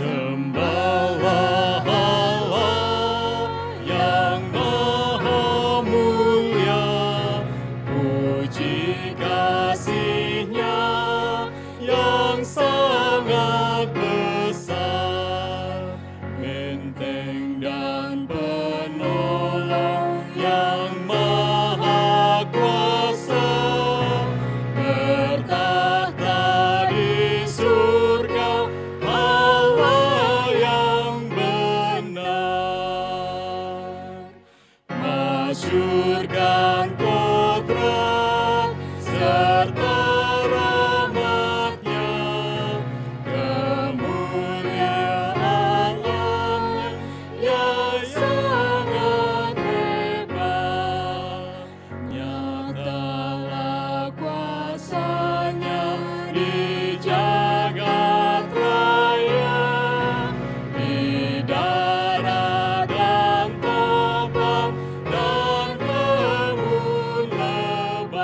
Sembahlah Allah yang maha mulia, puji kasih-Nya yang sangat besar, benteng dan penolong yang maha kuasa, bertahta di surga, Allah yang benar. Masyurkan kodrat serta rahmat-Nya, kemuliaan Allah yang sangat hebat. Nyatalah kuasa-Nya di jagat raya, di darat dan terbang dan embun lebar.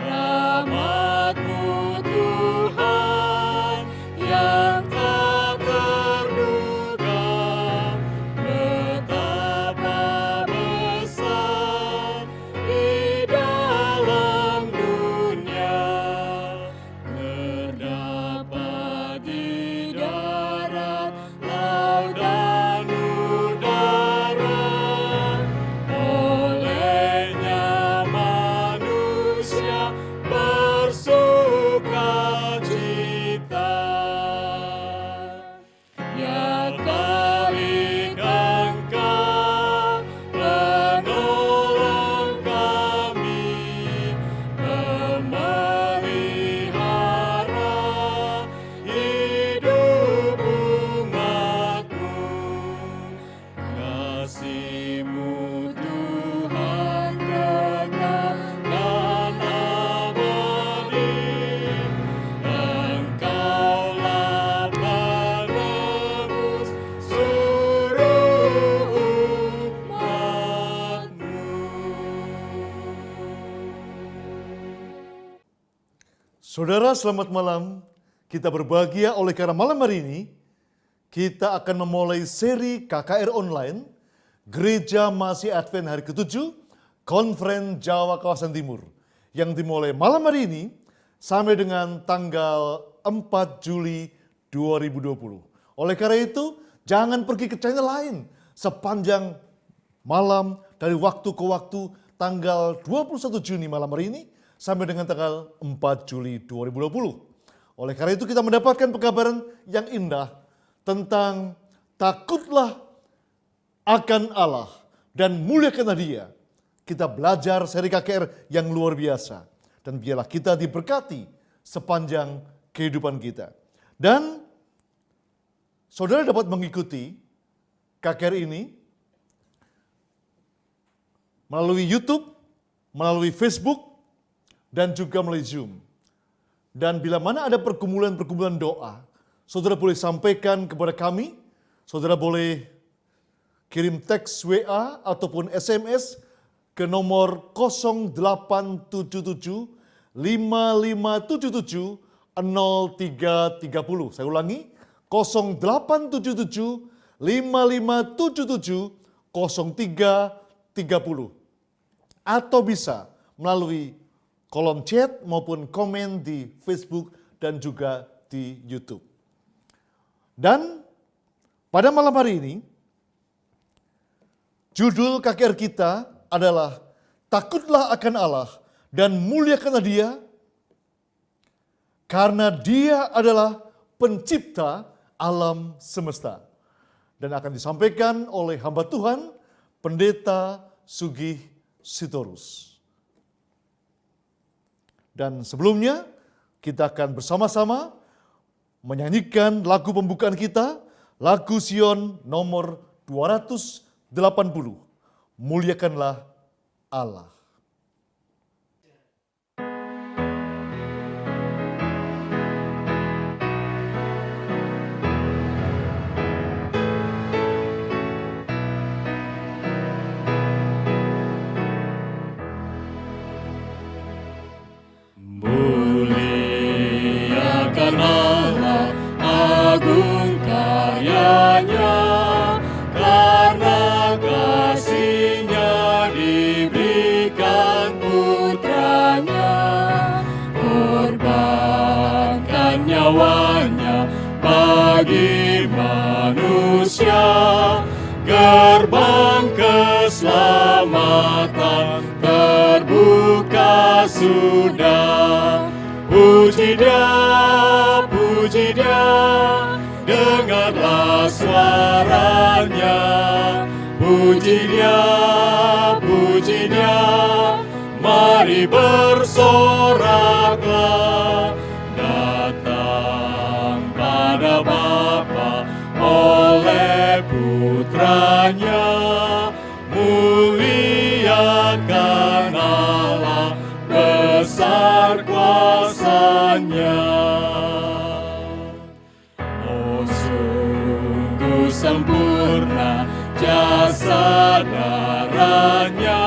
Rahmat-Mu Tuhan yang tak terduga, betapa besar di dalam dunia. Terdapat di darat, laut dan udara, olehnya manusia bersuka cita. Ya balik Engkau penolong kami, pemelihara hidup umat-Mu. Kasih-Mu Tuhan kekal dan abadi, Engkaulah penebus seluruh umat-Mu. Saudara, selamat malam. Kita berbahagia oleh karena malam hari ini kita akan memulai seri KKR Online Gereja Masih Advent hari ke-7 Konferen Jawa Kawasan Timur yang dimulai malam hari ini sampai dengan tanggal 4 Juli 2020. Oleh karena itu, jangan pergi ke channel lain sepanjang malam dari waktu ke waktu tanggal 21 Juni malam hari ini sampai dengan tanggal 4 Juli 2020. Oleh karena itu kita mendapatkan pekabaran yang indah tentang takutlah akan Allah dan muliakanlah Dia. Kita belajar seri KKR yang luar biasa. Dan biarlah kita diberkati sepanjang kehidupan kita. Dan saudara dapat mengikuti KKR ini melalui YouTube, melalui Facebook, dan juga melalui Zoom. Dan bila mana ada pergumulan-pergumulan doa, saudara boleh sampaikan kepada kami, saudara boleh kirim teks WA ataupun SMS ke nomor 0877 5577 0330. Saya ulangi, 0877 5577 0330. Atau bisa melalui kolom chat maupun komen di Facebook dan juga di YouTube. Dan pada malam hari ini, judul KKR kita adalah Takutlah akan Allah dan muliakanlah Dia, karena Dia adalah pencipta alam semesta. Dan akan disampaikan oleh hamba Tuhan, Pendeta Sugih Sitorus. Dan sebelumnya kita akan bersama-sama menyanyikan lagu pembukaan kita, lagu Sion nomor 280, Muliakanlah Allah. Muliakan Allah bagi manusia, gerbang keselamatan terbuka sudah. Puji Dia, dengarlah suaranya. Puji Dia, mari bersoraklah. Datang pada Bapa oleh Putranya, muliakan Allah, besar kuasanya. Oh, sungguh sempurna jasa darahnya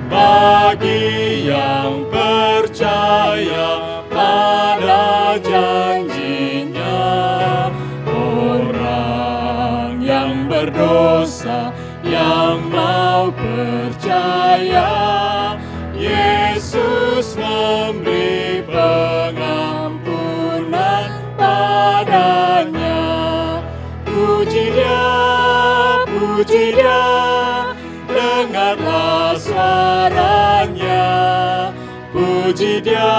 bagi yang percaya pada janjinya. Orang yang berdosa yang mau percaya, Yesus memberi pengampunan padanya. Puji Dia, dengarlah suaranya. Puji Dia,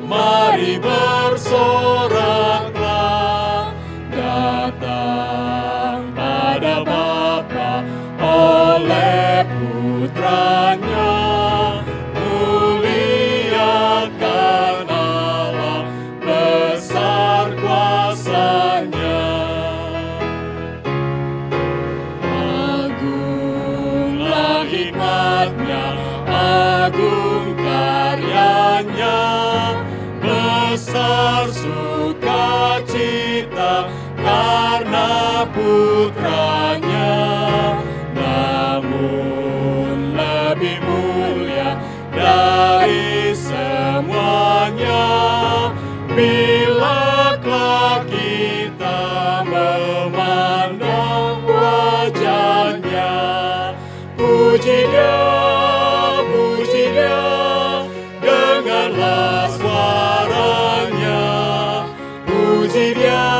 mari bersoraklah. Datang pada Bapa oleh Putranya, muliakan Allah, besar kuasanya. Agunglah hikmatnya, agung karyanya, besar sukacita karena Putranya. Namun lebih mulia dari semuanya, bila kelak kita memandang wajahnya. Puji Dia, dengarlah suaranya. Puji Dia,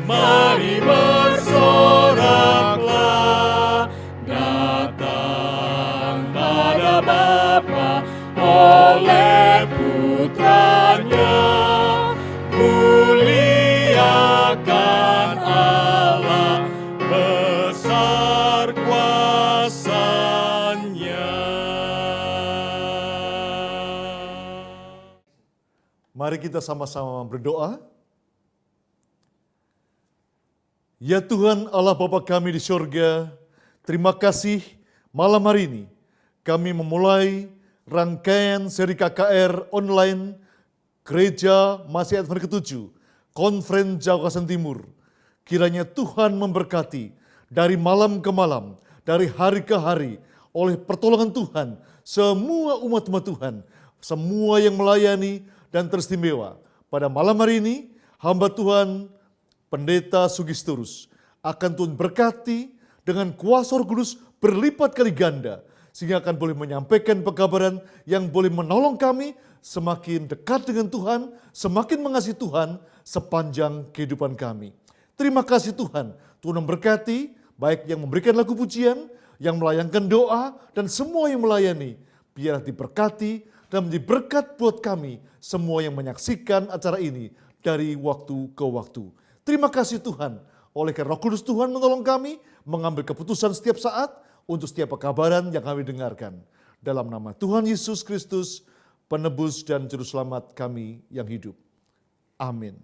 mari bersoraklah. Datang pada Bapa oleh Putranya, muliakan Allah, besar kuasanya. Mari kita sama-sama berdoa. Ya Tuhan Allah Bapa kami di surga, terima kasih malam hari ini kami memulai rangkaian seri KKR online Gereja Masih Advent ke-7, Konferen Jawa Kawasan Timur. Kiranya Tuhan memberkati dari malam ke malam, dari hari ke hari, oleh pertolongan Tuhan, semua umat-umat Tuhan, semua yang melayani dan teristimewa. Pada malam hari ini, hamba Tuhan Pendeta Sugisturus akan Tuhan berkati dengan kuasa Roh Kudus berlipat kali ganda, sehingga akan boleh menyampaikan pekabaran yang boleh menolong kami semakin dekat dengan Tuhan, semakin mengasihi Tuhan sepanjang kehidupan kami. Terima kasih Tuhan, Tuhan memberkati, baik yang memberikan lagu pujian, yang melayangkan doa, dan semua yang melayani. Biar diberkati dan menjadi berkat buat kami, semua yang menyaksikan acara ini dari waktu ke waktu. Terima kasih Tuhan, oleh karena Roh Kudus Tuhan menolong kami mengambil keputusan setiap saat untuk setiap pekabaran yang kami dengarkan. Dalam nama Tuhan Yesus Kristus, penebus dan juru selamat kami yang hidup. Amin.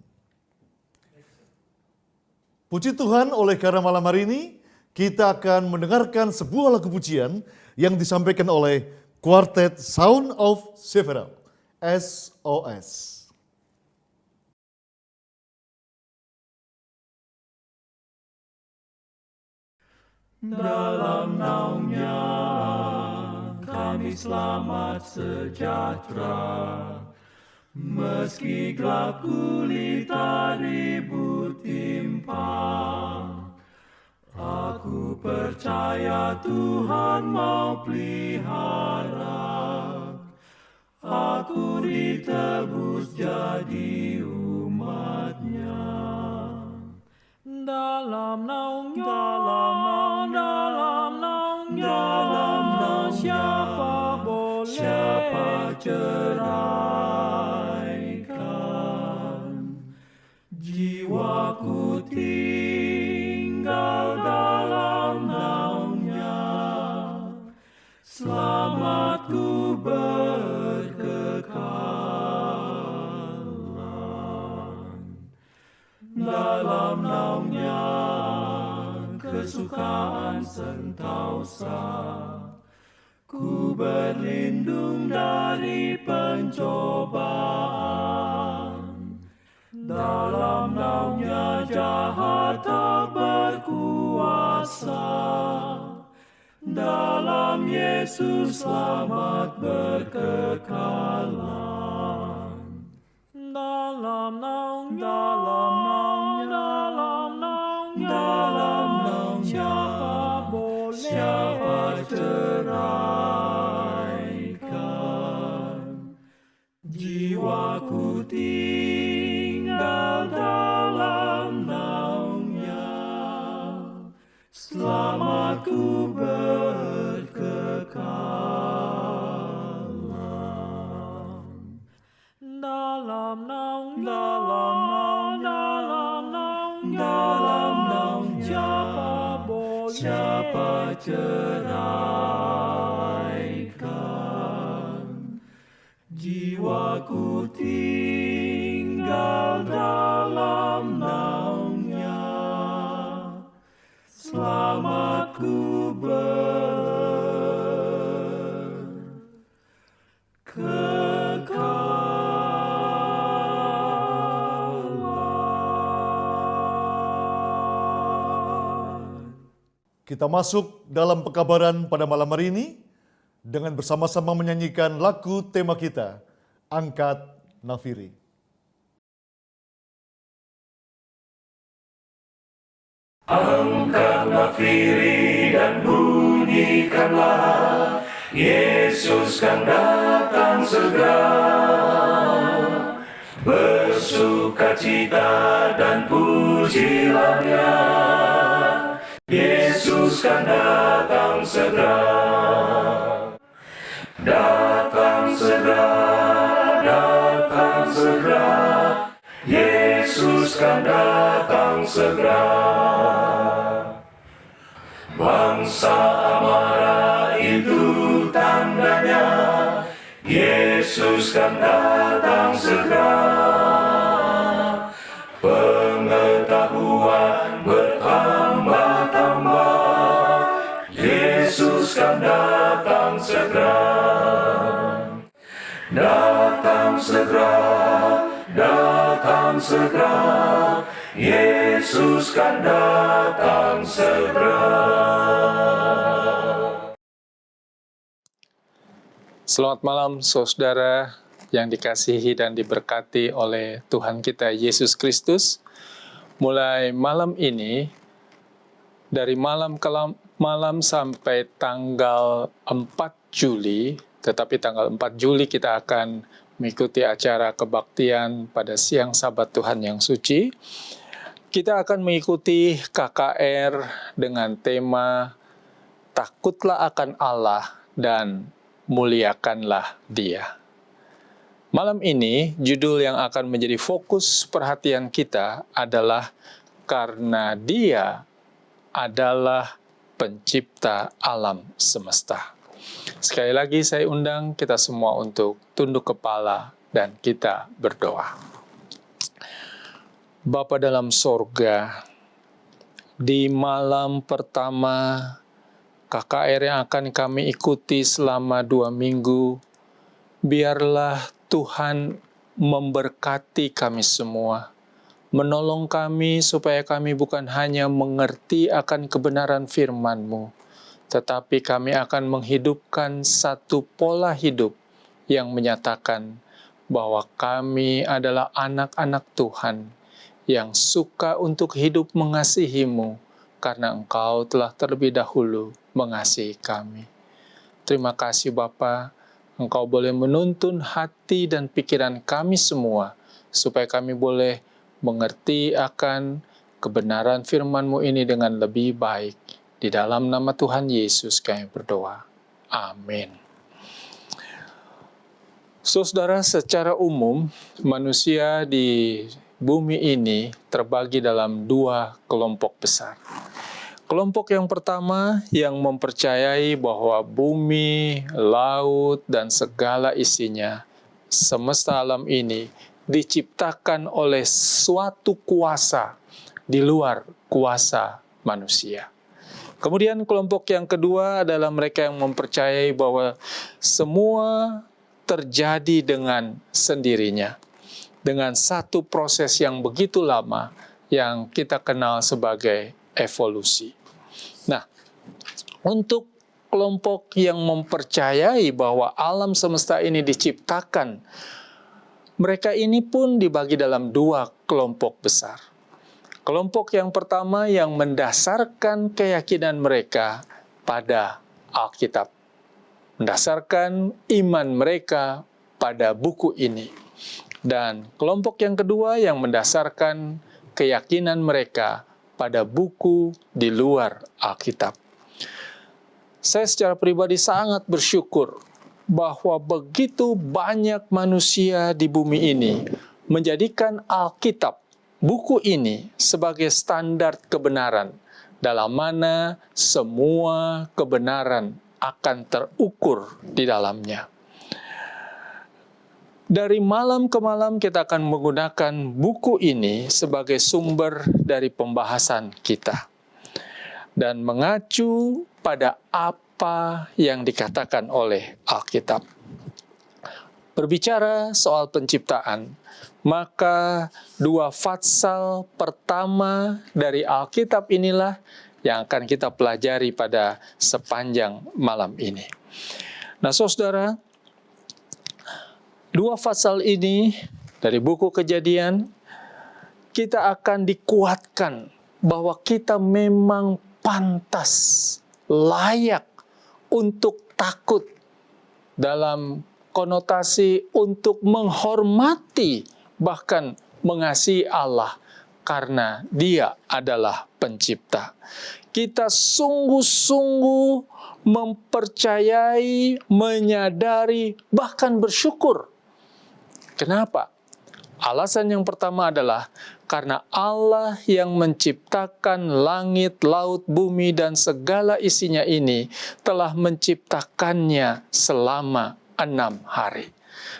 Puji Tuhan, oleh karena malam hari ini kita akan mendengarkan sebuah lagu pujian yang disampaikan oleh Quartet Sound of Several, SOS. Dalam naungnya kami selamat sejahtera, meski gelap gulita ribut timpa. Aku percaya Tuhan mau pelihara, aku ditebus jadi umat-Nya. Dalam naungnya, siapa ceraikan? Jiwaku tinggal dalam naungnya, selamatku berkekalan. Dalam naungnya kesukaan sentosa, ku berlindung dari pencobaan. Dalam naungnya jahat tak berkuasa, dalam Yesus selamat berkekalan. Dalam naungnya, siapa ceraikan? Jiwaku tinggal dalam naungnya, selamatku berkekalan. Dalam naungnya, siapa ceraikan? Jiwaku tinggal dalam naungnya, selamatku berkekalan. Kita masuk dalam pekabaran pada malam hari ini dengan bersama-sama menyanyikan lagu tema kita, Angkat Nafiri. Angkat nafiri dan bunyikanlah, Yesus kan datang segera. Bersukacita dan pujilah Dia, Yesus kan datang segera. Datang segera, datang segera, Yesus kan datang segera. Bangsa amarah itu tandanya, Yesus kan datang segera. Pengetahuan bertambah-tambah, Yesus kan datang segera. Datang segera, datang segera, Yesus kan datang segera. Selamat malam saudara yang dikasihi dan diberkati oleh Tuhan kita Yesus Kristus. Mulai malam ini, dari malam ke malam sampai tanggal 4 Juli, tetapi tanggal 4 Juli kita akan mengikuti acara kebaktian pada siang Sabat Tuhan yang suci. Kita akan mengikuti KKR dengan tema Takutlah akan Allah dan muliakanlah Dia. Malam ini, judul yang akan menjadi fokus perhatian kita adalah Karena Dia adalah pencipta alam semesta. Sekali lagi saya undang kita semua untuk tunduk kepala dan kita berdoa. Bapa dalam sorga, di malam pertama KKR yang akan kami ikuti selama 2 minggu, biarlah Tuhan memberkati kami semua, menolong kami supaya kami bukan hanya mengerti akan kebenaran firman-Mu, tetapi kami akan menghidupkan satu pola hidup yang menyatakan bahwa kami adalah anak-anak Tuhan yang suka untuk hidup mengasihi-Mu, karena Engkau telah terlebih dahulu mengasihi kami. Terima kasih Bapa, Engkau boleh menuntun hati dan pikiran kami semua, supaya kami boleh mengerti akan kebenaran firman-Mu ini dengan lebih baik. Di dalam nama Tuhan Yesus kami berdoa. Amin. Saudara, secara umum, manusia di bumi ini terbagi dalam dua kelompok besar. Kelompok yang pertama yang mempercayai bahwa bumi, laut, dan segala isinya, semesta alam ini diciptakan oleh suatu kuasa di luar kuasa manusia. Kemudian kelompok yang kedua adalah mereka yang mempercayai bahwa semua terjadi dengan sendirinya, dengan satu proses yang begitu lama yang kita kenal sebagai evolusi. Nah, untuk kelompok yang mempercayai bahwa alam semesta ini diciptakan, mereka ini pun dibagi dalam dua kelompok besar. Kelompok yang pertama yang mendasarkan keyakinan mereka pada Alkitab, mendasarkan iman mereka pada buku ini. Dan kelompok yang kedua yang mendasarkan keyakinan mereka pada buku di luar Alkitab. Saya secara pribadi sangat bersyukur bahwa begitu banyak manusia di bumi ini menjadikan Alkitab, buku ini, sebagai standar kebenaran, dalam mana semua kebenaran akan terukur di dalamnya. Dari malam ke malam kita akan menggunakan buku ini sebagai sumber dari pembahasan kita. Dan mengacu pada apa yang dikatakan oleh Alkitab. Berbicara soal penciptaan, maka dua fatsal pertama dari Alkitab inilah yang akan kita pelajari pada sepanjang malam ini. Nah, saudara, dua pasal ini dari buku Kejadian, kita akan dikuatkan bahwa kita memang pantas, layak untuk takut dalam konotasi untuk menghormati, bahkan mengasihi Allah karena Dia adalah pencipta. Kita sungguh-sungguh mempercayai, menyadari, bahkan bersyukur. Kenapa? Alasan yang pertama adalah karena Allah yang menciptakan langit, laut, bumi, dan segala isinya ini telah menciptakannya selama 6 hari.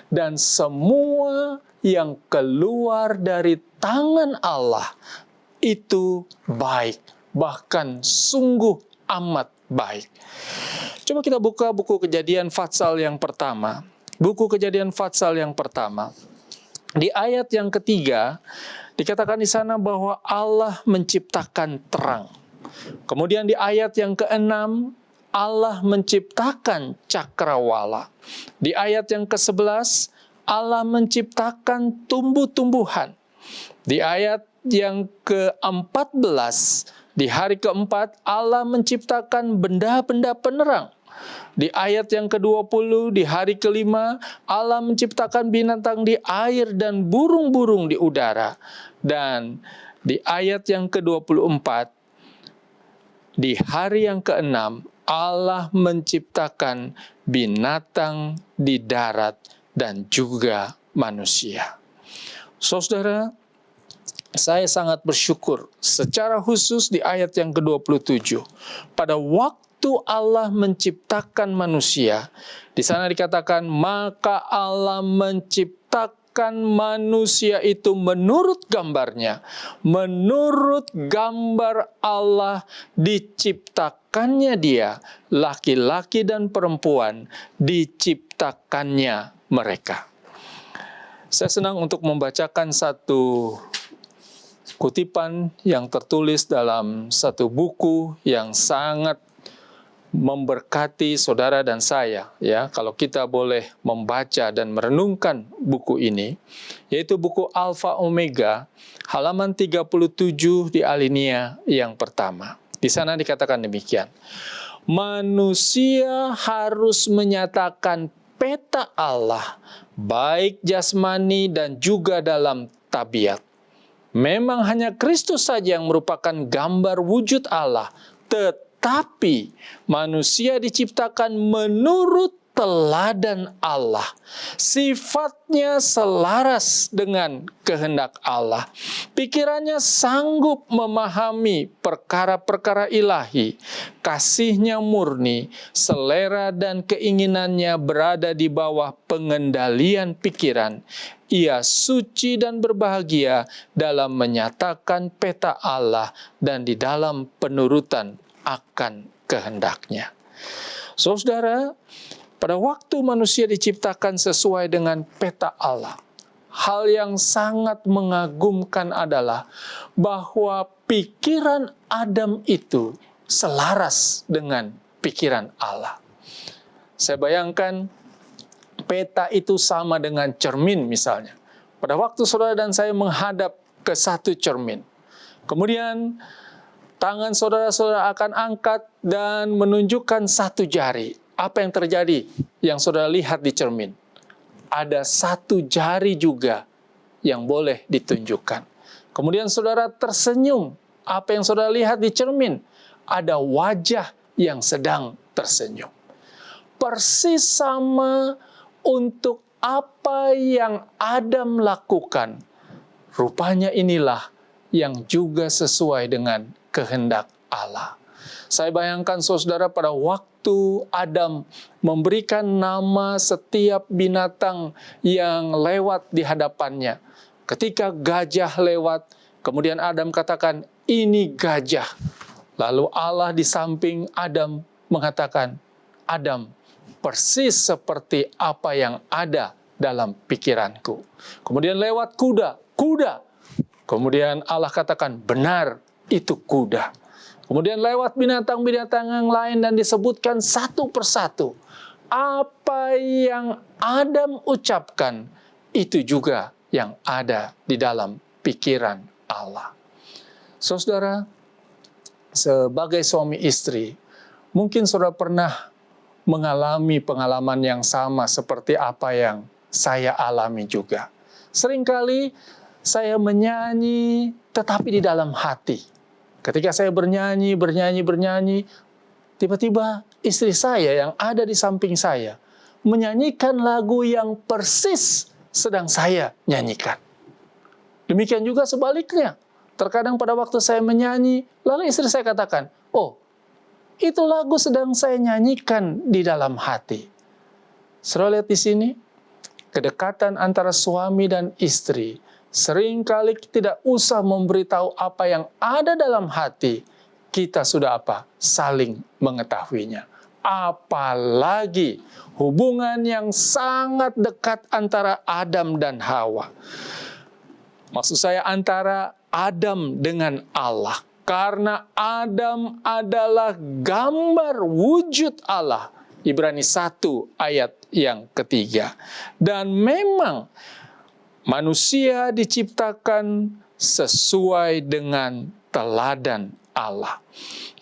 Dan semua yang keluar dari tangan Allah itu baik, bahkan sungguh amat baik. Coba kita buka buku Kejadian Fatsal yang pertama. Buku Kejadian Fatsal yang pertama. Di ayat yang ketiga, dikatakan di sana bahwa Allah menciptakan terang. Kemudian di ayat yang keenam, Allah menciptakan cakrawala. Di ayat yang ke-11, Allah menciptakan tumbuh-tumbuhan. Di ayat yang ke-14, di hari keempat, Allah menciptakan benda-benda penerang. Di ayat yang ke-20, di hari kelima, Allah menciptakan binatang di air dan burung-burung di udara. Dan di ayat yang ke-24, di hari yang ke-6, Allah menciptakan binatang di darat dan juga manusia. Saudara, saya sangat bersyukur secara khusus di ayat yang ke-27. Pada waktu Allah menciptakan manusia, di sana dikatakan, maka Allah menciptakan manusia itu menurut gambarnya. Menurut gambar Allah diciptakannya dia, laki-laki dan perempuan diciptakannya mereka. Saya senang untuk membacakan satu kutipan yang tertulis dalam satu buku yang sangat memberkati saudara dan saya, ya, kalau kita boleh membaca dan merenungkan buku ini, yaitu buku Alfa Omega, halaman 37 di alinea yang pertama. Di sana dikatakan demikian. Manusia harus menyatakan peta Allah, baik jasmani dan juga dalam tabiat. Memang hanya Kristus saja yang merupakan gambar wujud Allah, tetapi manusia diciptakan menurut teladan Allah. Sifatnya selaras dengan kehendak Allah. Pikirannya sanggup memahami perkara-perkara ilahi. Kasihnya murni, selera dan keinginannya berada di bawah pengendalian pikiran. Ia suci dan berbahagia dalam menyatakan peta Allah dan di dalam penurutan akan kehendaknya. Saudara, pada waktu manusia diciptakan sesuai dengan peta Allah, hal yang sangat mengagumkan adalah bahwa pikiran Adam itu selaras dengan pikiran Allah. Saya bayangkan peta itu sama dengan cermin misalnya. Pada waktu saudara dan saya menghadap ke satu cermin, kemudian tangan saudara-saudara akan angkat dan menunjukkan satu jari. Apa yang terjadi yang saudara lihat di cermin? Ada satu jari juga yang boleh ditunjukkan. Kemudian saudara tersenyum. Apa yang saudara lihat di cermin? Ada wajah yang sedang tersenyum. Persis sama untuk apa yang Adam lakukan. Rupanya inilah yang juga sesuai dengan kehendak Allah. Saya bayangkan saudara pada waktu Adam memberikan nama setiap binatang yang lewat di hadapannya. Ketika gajah lewat, kemudian Adam katakan, ini gajah. Lalu Allah di samping Adam mengatakan, Adam, persis seperti apa yang ada dalam pikiranku. Kemudian lewat kuda. Kemudian Allah katakan, benar, itu kuda. Kemudian lewat binatang-binatang yang lain dan disebutkan satu persatu. Apa yang Adam ucapkan, itu juga yang ada di dalam pikiran Allah. Saudara, sebagai suami istri, mungkin saudara pernah mengalami pengalaman yang sama seperti apa yang saya alami juga. Seringkali saya menyanyi tetapi di dalam hati. Ketika saya bernyanyi, tiba-tiba istri saya yang ada di samping saya menyanyikan lagu yang persis sedang saya nyanyikan. Demikian juga sebaliknya. Terkadang pada waktu saya menyanyi, lalu istri saya katakan, oh, itu lagu sedang saya nyanyikan di dalam hati. Saudara lihat di sini, kedekatan antara suami dan istri seringkali tidak usah memberitahu apa yang ada dalam hati, kita sudah saling mengetahuinya. Apalagi hubungan yang sangat dekat antara Adam dan Hawa. Maksud saya antara Adam dengan Allah. Karena Adam adalah gambar wujud Allah. Ibrani 1 ayat yang ketiga. Dan memang manusia diciptakan sesuai dengan teladan Allah.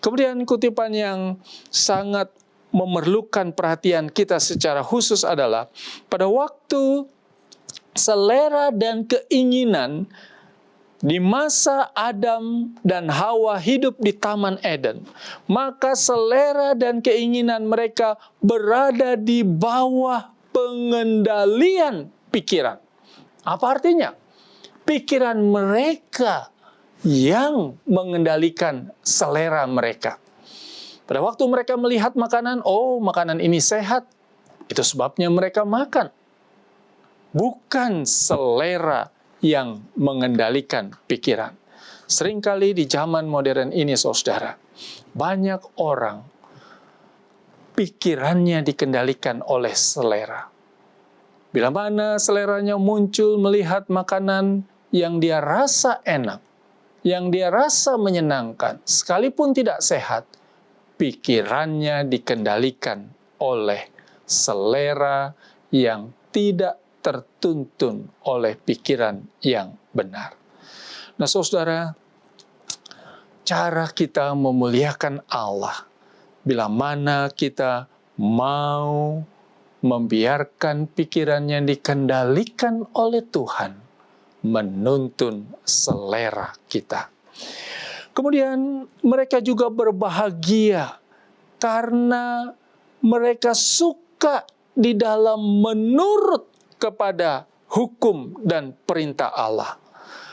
Kemudian kutipan yang sangat memerlukan perhatian kita secara khusus adalah pada waktu selera dan keinginan di masa Adam dan Hawa hidup di Taman Eden, maka selera dan keinginan mereka berada di bawah pengendalian pikiran. Apa artinya? Pikiran mereka yang mengendalikan selera mereka. Pada waktu mereka melihat makanan, oh makanan ini sehat, itu sebabnya mereka makan. Bukan selera yang mengendalikan pikiran. Seringkali di zaman modern ini, saudara, banyak orang pikirannya dikendalikan oleh selera. Bila mana seleranya muncul melihat makanan yang dia rasa enak, yang dia rasa menyenangkan, sekalipun tidak sehat, pikirannya dikendalikan oleh selera yang tidak tertuntun oleh pikiran yang benar. Nah, saudara, cara kita memuliakan Allah, bila mana kita mau membiarkan pikirannya dikendalikan oleh Tuhan, menuntun selera kita. Kemudian mereka juga berbahagia karena mereka suka di dalam menurut kepada hukum dan perintah Allah.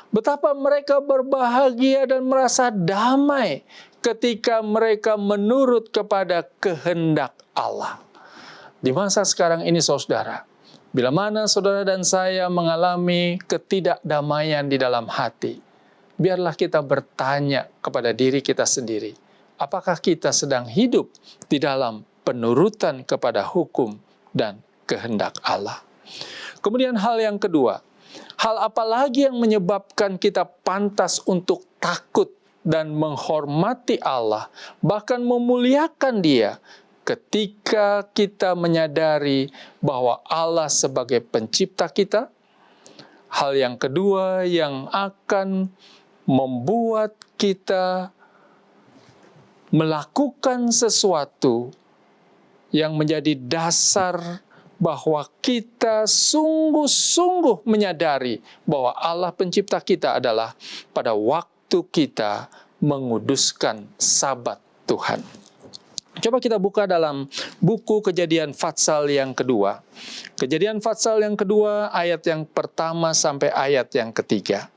Betapa mereka berbahagia dan merasa damai ketika mereka menurut kepada kehendak Allah. Di masa sekarang ini saudara, bila mana saudara dan saya mengalami ketidakdamaian di dalam hati, biarlah kita bertanya kepada diri kita sendiri, apakah kita sedang hidup di dalam penurutan kepada hukum dan kehendak Allah. Kemudian hal yang kedua, hal apa lagi yang menyebabkan kita pantas untuk takut dan menghormati Allah, bahkan memuliakan Dia, ketika kita menyadari bahwa Allah sebagai pencipta kita? Hal yang kedua yang akan membuat kita melakukan sesuatu yang menjadi dasar bahwa kita sungguh-sungguh menyadari bahwa Allah pencipta kita adalah pada waktu kita menguduskan Sabat Tuhan. Coba kita buka dalam buku Kejadian Fatsal yang kedua. Kejadian Fatsal yang kedua, ayat yang pertama sampai ayat yang ketiga.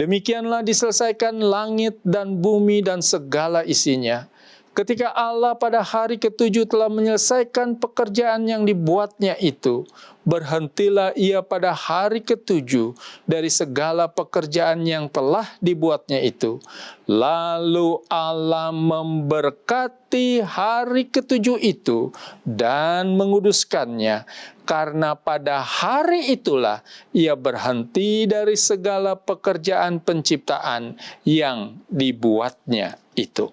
Demikianlah diselesaikan langit dan bumi dan segala isinya, ketika Allah pada hari ketujuh telah menyelesaikan pekerjaan yang dibuatnya itu. Berhentilah ia pada hari ketujuh dari segala pekerjaan yang telah dibuatnya itu. Lalu Allah memberkati hari ketujuh itu dan menguduskannya, karena pada hari itulah ia berhenti dari segala pekerjaan penciptaan yang dibuatnya itu.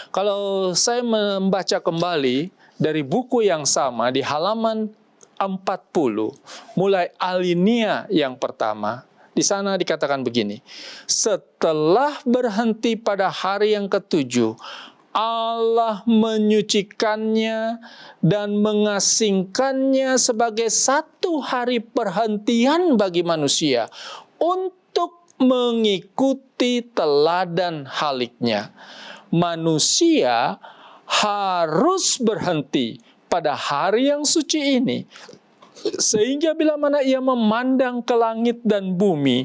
Kalau saya membaca kembali dari buku yang sama di halaman 40, mulai alinea yang pertama, di sana dikatakan begini, setelah berhenti pada hari yang ketujuh, Allah menyucikannya dan mengasingkannya sebagai satu hari perhentian bagi manusia untuk mengikuti teladan haliknya. Manusia harus berhenti pada hari yang suci ini, sehingga bila mana ia memandang ke langit dan bumi,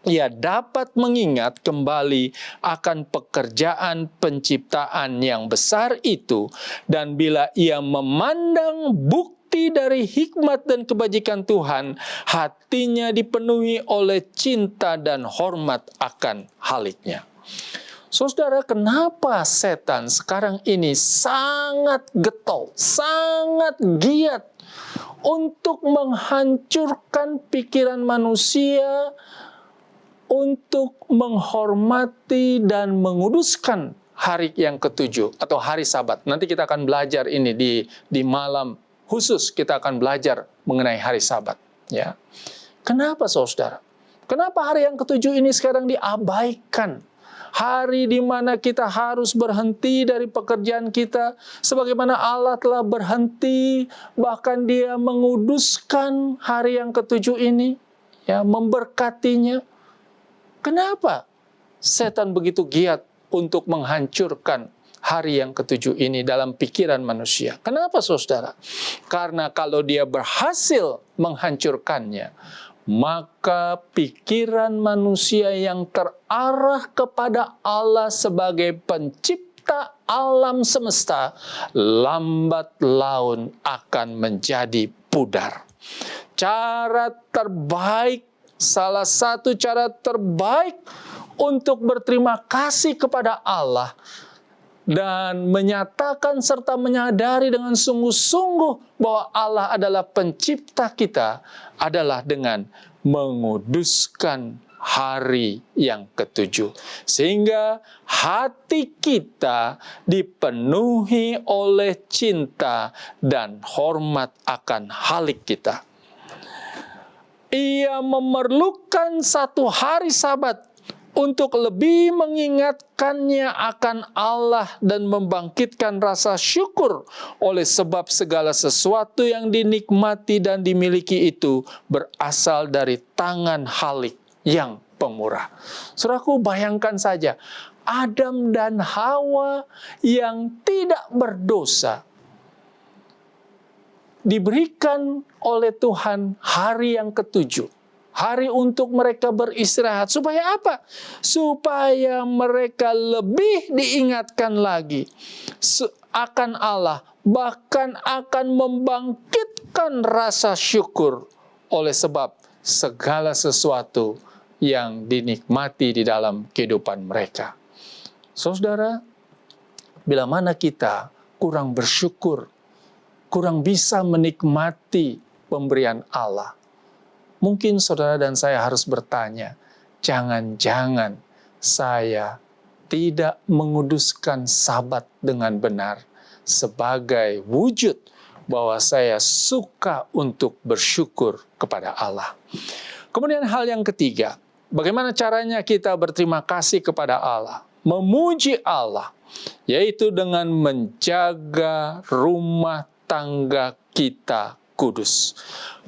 ia dapat mengingat kembali akan pekerjaan penciptaan yang besar itu, dan bila ia memandang bukti dari hikmat dan kebajikan Tuhan, hatinya dipenuhi oleh cinta dan hormat akan haliknya. Saudara, kenapa setan sekarang ini sangat getol, sangat giat untuk menghancurkan pikiran manusia, untuk menghormati dan menguduskan hari yang ketujuh atau hari Sabat. Nanti kita akan belajar ini di malam khusus, kita akan belajar mengenai hari Sabat. Ya, kenapa saudara? Kenapa hari yang ketujuh ini sekarang diabaikan? Hari di mana kita harus berhenti dari pekerjaan kita, sebagaimana Allah telah berhenti, bahkan Dia menguduskan hari yang ketujuh ini, ya, memberkatinya. Kenapa setan begitu giat untuk menghancurkan hari yang ketujuh ini dalam pikiran manusia? Kenapa saudara? Karena kalau dia berhasil menghancurkannya, maka pikiran manusia yang terarah kepada Allah sebagai pencipta alam semesta, lambat laun akan menjadi pudar. Salah satu cara terbaik untuk berterima kasih kepada Allah dan menyatakan serta menyadari dengan sungguh-sungguh bahwa Allah adalah pencipta kita adalah dengan menguduskan hari yang ketujuh. Sehingga hati kita dipenuhi oleh cinta dan hormat akan halik kita. Ia memerlukan satu hari Sabat untuk lebih mengingatkannya akan Allah dan membangkitkan rasa syukur oleh sebab segala sesuatu yang dinikmati dan dimiliki itu berasal dari tangan Halik yang pemurah. Saudaraku, bayangkan saja, Adam dan Hawa yang tidak berdosa diberikan oleh Tuhan hari yang ketujuh. Hari untuk mereka beristirahat. Supaya apa? Supaya mereka lebih diingatkan lagi akan Allah. Bahkan akan membangkitkan rasa syukur oleh sebab segala sesuatu yang dinikmati di dalam kehidupan mereka. Saudara, bila mana kita kurang bersyukur, kurang bisa menikmati pemberian Allah, mungkin saudara dan saya harus bertanya, jangan-jangan saya tidak menguduskan Sabat dengan benar sebagai wujud bahwa saya suka untuk bersyukur kepada Allah. Kemudian hal yang ketiga, bagaimana caranya kita berterima kasih kepada Allah, memuji Allah, yaitu dengan menjaga rumah tangga kita kudus.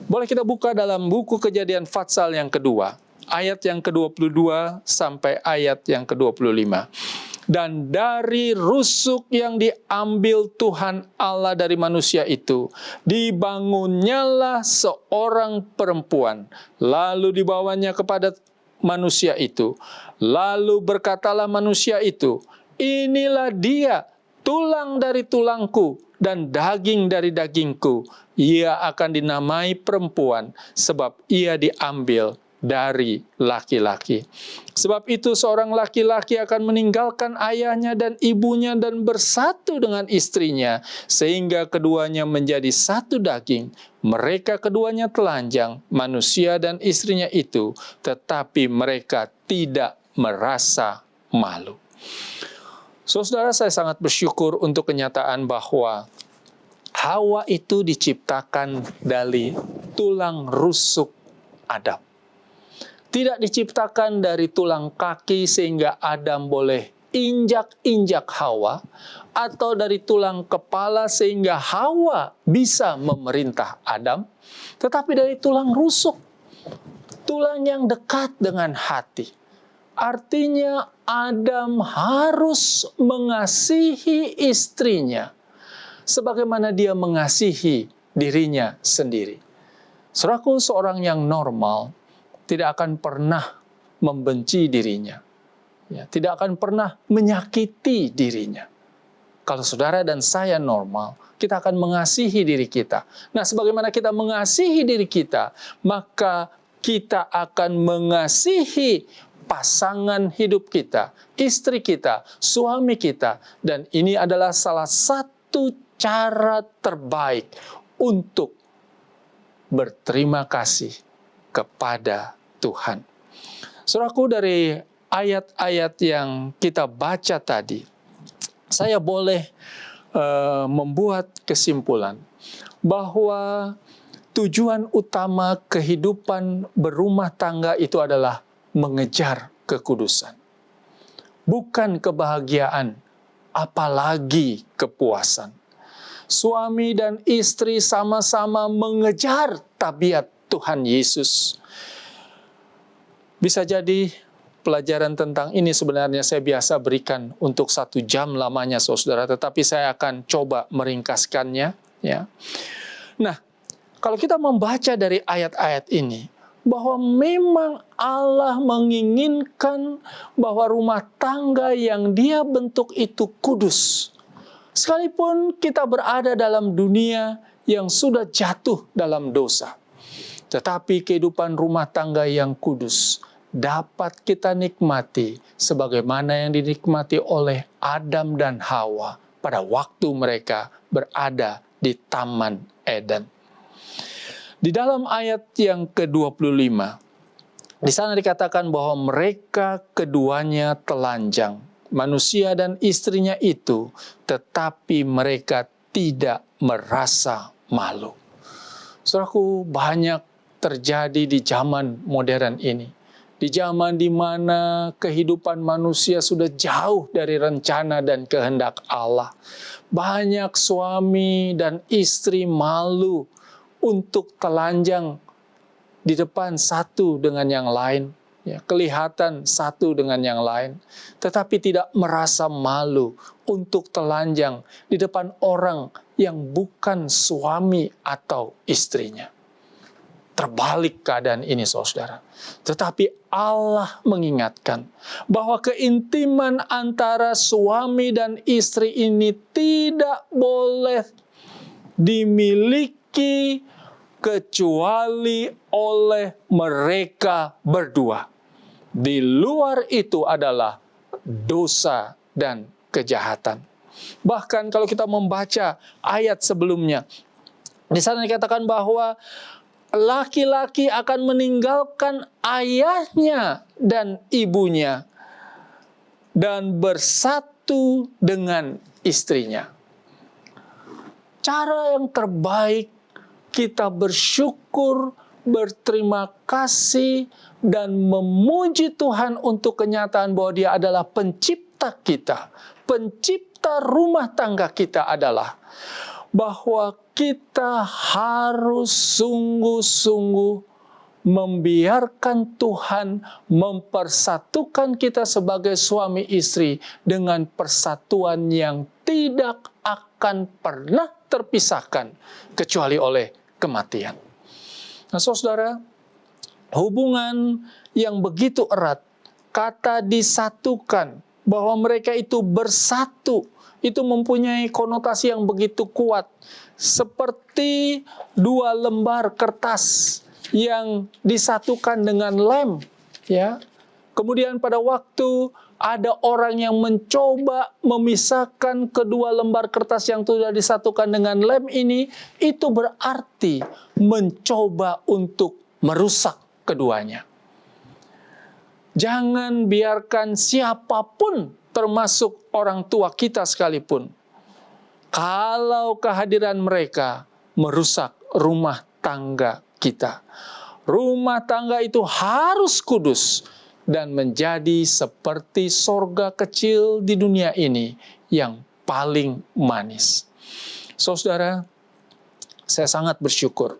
Boleh kita buka dalam buku Kejadian Fatsal yang kedua, ayat yang ke-22 sampai ayat yang ke-25. Dan dari rusuk yang diambil Tuhan Allah dari manusia itu, dibangunnyalah seorang perempuan, lalu dibawanya kepada manusia itu. Lalu berkatalah manusia itu, inilah dia, tulang dari tulangku dan daging dari dagingku. Ia akan dinamai perempuan, sebab ia diambil dari laki-laki. Sebab itu seorang laki-laki akan meninggalkan ayahnya dan ibunya dan bersatu dengan istrinya, sehingga keduanya menjadi satu daging. Mereka keduanya telanjang, manusia dan istrinya itu, tetapi mereka tidak merasa malu. Saudara, saya sangat bersyukur untuk kenyataan bahwa Hawa itu diciptakan dari tulang rusuk Adam. Tidak diciptakan dari tulang kaki sehingga Adam boleh injak-injak Hawa, atau dari tulang kepala sehingga Hawa bisa memerintah Adam, tetapi dari tulang rusuk, tulang yang dekat dengan hati. Artinya Adam harus mengasihi istrinya sebagaimana dia mengasihi dirinya sendiri. Saudaraku, seorang yang normal tidak akan pernah membenci dirinya, tidak akan pernah menyakiti dirinya. Kalau saudara dan saya normal, kita akan mengasihi diri kita. Nah, sebagaimana kita mengasihi diri kita, maka kita akan mengasihi pasangan hidup kita, istri kita, suami kita. Dan ini adalah salah satu cara terbaik untuk berterima kasih kepada Tuhan. Saudaraku, dari ayat-ayat yang kita baca tadi, saya boleh membuat kesimpulan bahwa tujuan utama kehidupan berumah tangga itu adalah mengejar kekudusan. Bukan kebahagiaan, apalagi kepuasan. Suami dan istri sama-sama mengejar tabiat Tuhan Yesus. Bisa jadi pelajaran tentang ini sebenarnya saya biasa berikan untuk 1 jam lamanya, saudara, tetapi saya akan coba meringkaskannya. Ya. Nah, kalau kita membaca dari ayat-ayat ini, bahwa memang Allah menginginkan bahwa rumah tangga yang Dia bentuk itu kudus. Sekalipun kita berada dalam dunia yang sudah jatuh dalam dosa, tetapi kehidupan rumah tangga yang kudus dapat kita nikmati sebagaimana yang dinikmati oleh Adam dan Hawa pada waktu mereka berada di Taman Eden. Di dalam ayat yang ke-25, di sana dikatakan bahwa mereka keduanya telanjang, manusia dan istrinya itu, tetapi mereka tidak merasa malu. Saudaraku, banyak terjadi di zaman modern ini, Di zaman di mana kehidupan manusia sudah jauh dari rencana dan kehendak Allah. Banyak suami dan istri malu untuk telanjang di depan satu dengan yang lain. Ya, kelihatan satu dengan yang lain. Tetapi tidak merasa malu untuk telanjang di depan orang yang bukan suami atau istrinya. Terbalik keadaan ini, saudara. Tetapi Allah mengingatkan bahwa keintiman antara suami dan istri ini tidak boleh dimiliki kecuali oleh mereka berdua. Di luar itu adalah dosa dan kejahatan. Bahkan kalau kita membaca ayat sebelumnya, di sana dikatakan bahwa laki-laki akan meninggalkan ayahnya dan ibunya dan bersatu dengan istrinya. Cara yang terbaik kita bersyukur, berterima kasih, dan memuji Tuhan untuk kenyataan bahwa Dia adalah pencipta kita, pencipta rumah tangga kita adalah bahwa kita harus sungguh-sungguh membiarkan Tuhan mempersatukan kita sebagai suami istri dengan persatuan yang tidak akan pernah terpisahkan kecuali oleh kematian. Nah, saudara, hubungan yang begitu erat, kata disatukan, bahwa mereka itu bersatu, itu mempunyai konotasi yang begitu kuat. Seperti dua lembar kertas yang disatukan dengan lem, ya. Kemudian pada waktu ada orang yang mencoba memisahkan kedua lembar kertas yang sudah disatukan dengan lem ini, itu berarti mencoba untuk merusak keduanya. Jangan biarkan siapapun, termasuk orang tua kita sekalipun, kalau kehadiran mereka merusak rumah tangga kita. Rumah tangga itu harus kudus dan menjadi seperti sorga kecil di dunia ini yang paling manis. Saudara, saya sangat bersyukur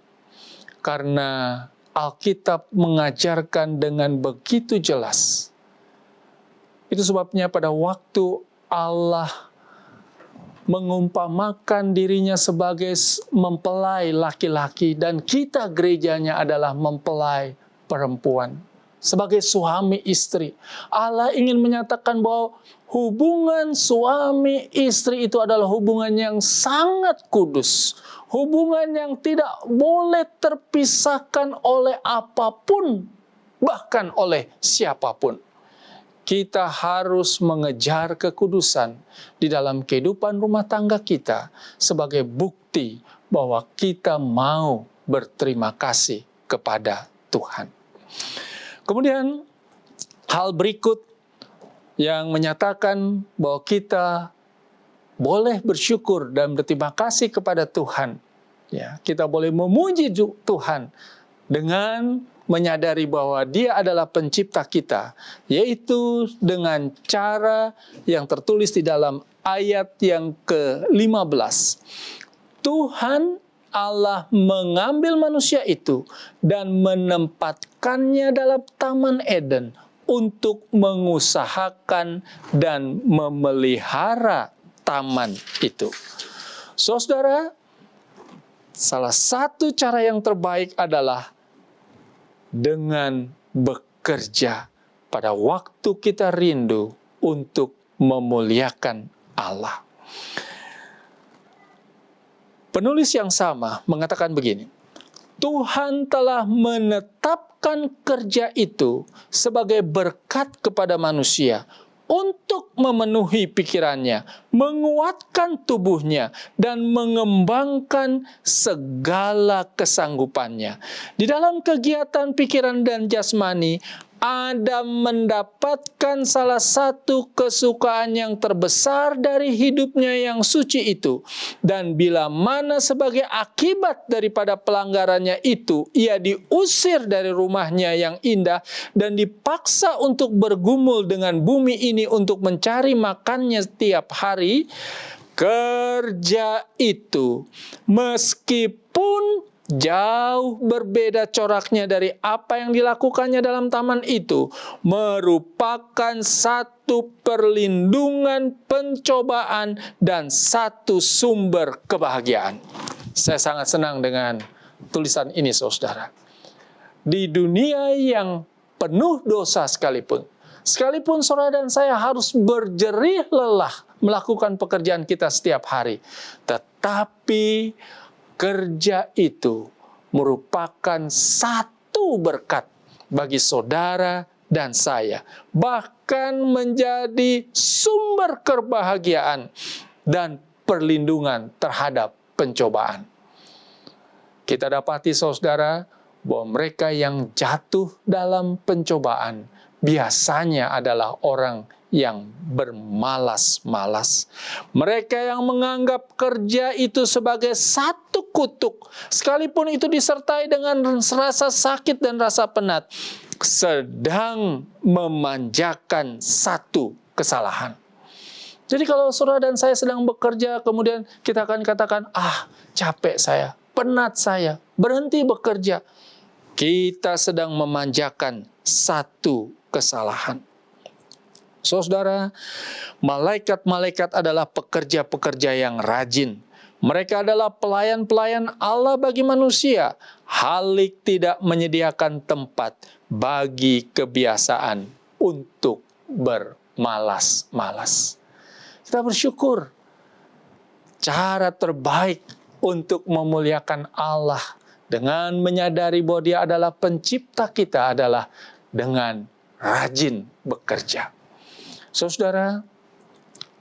karena Alkitab mengajarkan dengan begitu jelas. Itu sebabnya pada waktu Allah mengumpamakan dirinya sebagai mempelai laki-laki dan kita gerejanya adalah mempelai perempuan. Sebagai suami istri, Allah ingin menyatakan bahwa hubungan suami istri itu adalah hubungan yang sangat kudus. Hubungan yang tidak boleh terpisahkan oleh apapun, bahkan oleh siapapun. Kita harus mengejar kekudusan di dalam kehidupan rumah tangga kita sebagai bukti bahwa kita mau berterima kasih kepada Tuhan. Kemudian hal berikut yang menyatakan bahwa kita boleh bersyukur dan berterima kasih kepada Tuhan. Ya, kita boleh memuji Tuhan dengan menyadari bahwa Dia adalah pencipta kita, yaitu dengan cara yang tertulis di dalam ayat yang ke-15. Tuhan Allah mengambil manusia itu dan menempatkannya dalam Taman Eden untuk mengusahakan dan memelihara taman itu. Saudara, salah satu cara yang terbaik adalah dengan bekerja pada waktu kita rindu untuk memuliakan Allah. Penulis yang sama mengatakan begini, Tuhan telah menetapkan kerja itu sebagai berkat kepada manusia untuk memenuhi pikirannya, menguatkan tubuhnya, dan mengembangkan segala kesanggupannya. Di dalam kegiatan pikiran dan jasmani, Adam mendapatkan salah satu kesukaan yang terbesar dari hidupnya yang suci itu. Dan bila mana sebagai akibat daripada pelanggarannya itu, ia diusir dari rumahnya yang indah dan dipaksa untuk bergumul dengan bumi ini untuk mencari makannya setiap hari, kerja itu meskipun jauh berbeda coraknya dari apa yang dilakukannya dalam taman itu, merupakan satu perlindungan, pencobaan, dan satu sumber kebahagiaan. Saya sangat senang dengan tulisan ini, saudara. Di dunia yang penuh dosa sekalipun saudara dan saya harus berjerih lelah melakukan pekerjaan kita setiap hari, tetapi kerja itu merupakan satu berkat bagi saudara dan saya, bahkan menjadi sumber kebahagiaan dan perlindungan terhadap pencobaan. Kita dapati, saudara, bahwa mereka yang jatuh dalam pencobaan biasanya adalah orang yang bermalas-malas. Mereka yang menganggap kerja itu sebagai satu kutuk, sekalipun itu disertai dengan rasa sakit dan rasa penat, sedang memanjakan satu kesalahan. Jadi kalau saudara dan saya sedang bekerja, kemudian kita akan katakan, capek saya, penat saya, berhenti bekerja. Kita sedang memanjakan satu kesalahan. Saudara, malaikat-malaikat adalah pekerja-pekerja yang rajin. Mereka adalah pelayan-pelayan Allah bagi manusia. Halik tidak menyediakan tempat bagi kebiasaan untuk bermalas-malas. Kita bersyukur. Cara terbaik untuk memuliakan Allah dengan menyadari bahwa Dia adalah pencipta kita adalah dengan rajin bekerja. Saudara,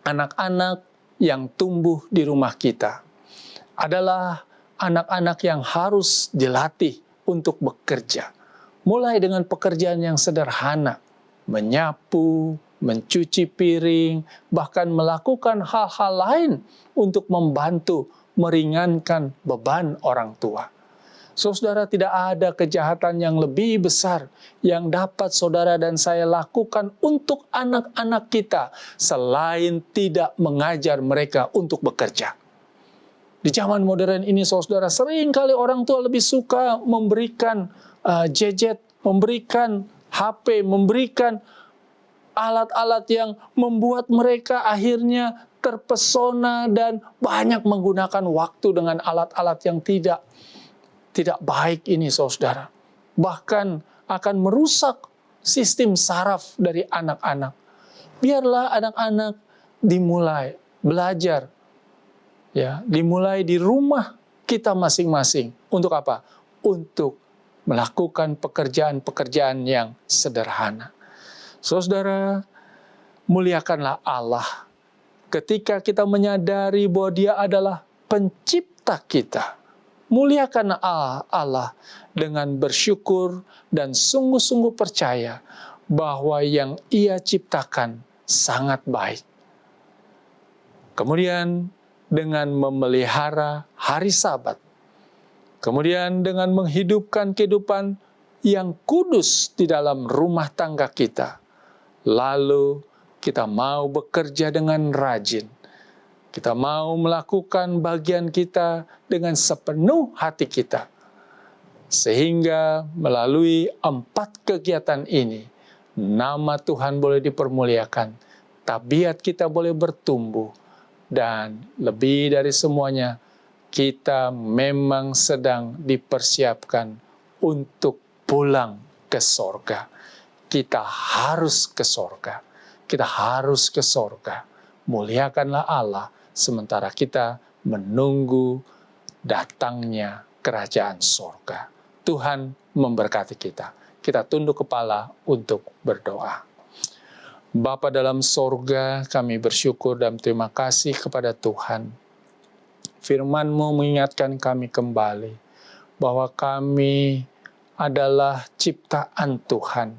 anak-anak yang tumbuh di rumah kita adalah anak-anak yang harus dilatih untuk bekerja. Mulai dengan pekerjaan yang sederhana, menyapu, mencuci piring, bahkan melakukan hal-hal lain untuk membantu meringankan beban orang tua. Saudara, tidak ada kejahatan yang lebih besar yang dapat saudara dan saya lakukan untuk anak-anak kita selain tidak mengajar mereka untuk bekerja. Di zaman modern ini, saudara, seringkali orang tua lebih suka memberikan gadget, memberikan HP, memberikan alat-alat yang membuat mereka akhirnya terpesona dan banyak menggunakan waktu dengan alat-alat yang tidak baik ini, saudara. Bahkan akan merusak sistem saraf dari anak-anak. Biarlah anak-anak dimulai belajar, dimulai di rumah kita masing-masing. Untuk apa? Untuk melakukan pekerjaan-pekerjaan yang sederhana. Saudara, muliakanlah Allah ketika kita menyadari bahwa Dia adalah pencipta kita. Muliakan Allah dengan bersyukur dan sungguh-sungguh percaya bahwa yang Ia ciptakan sangat baik. Kemudian dengan memelihara hari Sabat. Kemudian dengan menghidupkan kehidupan yang kudus di dalam rumah tangga kita. Lalu kita mau bekerja dengan rajin. Kita mau melakukan bagian kita dengan sepenuh hati kita. Sehingga melalui 4 kegiatan ini, nama Tuhan boleh dipermuliakan, tabiat kita boleh bertumbuh, dan lebih dari semuanya, kita memang sedang dipersiapkan untuk pulang ke sorga. Kita harus ke sorga. Kita harus ke sorga. Muliakanlah Allah, sementara kita menunggu datangnya kerajaan sorga. Tuhan memberkati kita. Kita tunduk kepala untuk berdoa. Bapa dalam sorga, kami bersyukur dan terima kasih kepada Tuhan. Firman-Mu mengingatkan kami kembali bahwa kami adalah ciptaan Tuhan.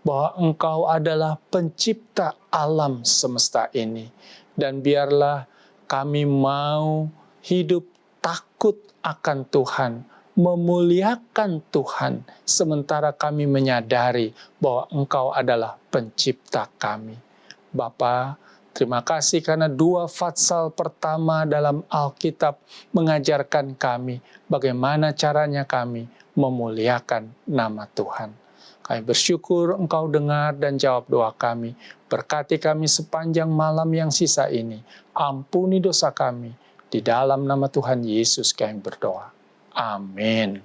bahwa Engkau adalah pencipta alam semesta ini. Dan biarlah kami mau hidup takut akan Tuhan, memuliakan Tuhan, sementara kami menyadari bahwa Engkau adalah pencipta kami. Bapa, terima kasih karena 2 Fatsal pertama dalam Alkitab mengajarkan kami bagaimana caranya kami memuliakan nama Tuhan. Kami bersyukur Engkau dengar dan jawab doa kami. Berkati kami sepanjang malam yang sisa ini. Ampuni dosa kami. Di dalam nama Tuhan Yesus kami berdoa. Amin.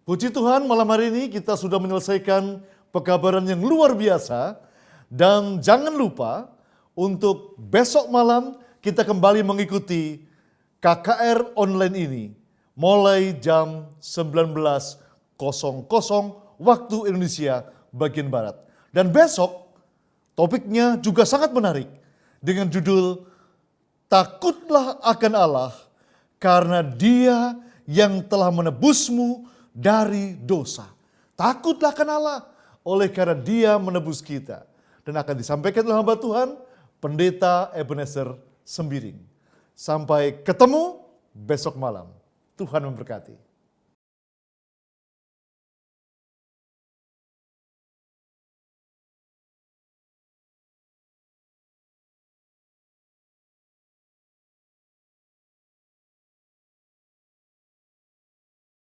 Puji Tuhan, malam hari ini kita sudah menyelesaikan pekabaran yang luar biasa. Dan jangan lupa untuk besok malam kita kembali mengikuti KKR online ini. Mulai jam 19.00 waktu Indonesia bagian Barat. Dan besok topiknya juga sangat menarik dengan judul Takutlah akan Allah karena Dia yang telah menebusmu dari dosa. Takutlah akan Allah oleh karena Dia menebus kita. Dan akan disampaikan oleh hamba Tuhan Pendeta Ebenezer Sembiring. Sampai ketemu besok malam. Tuhan memberkati.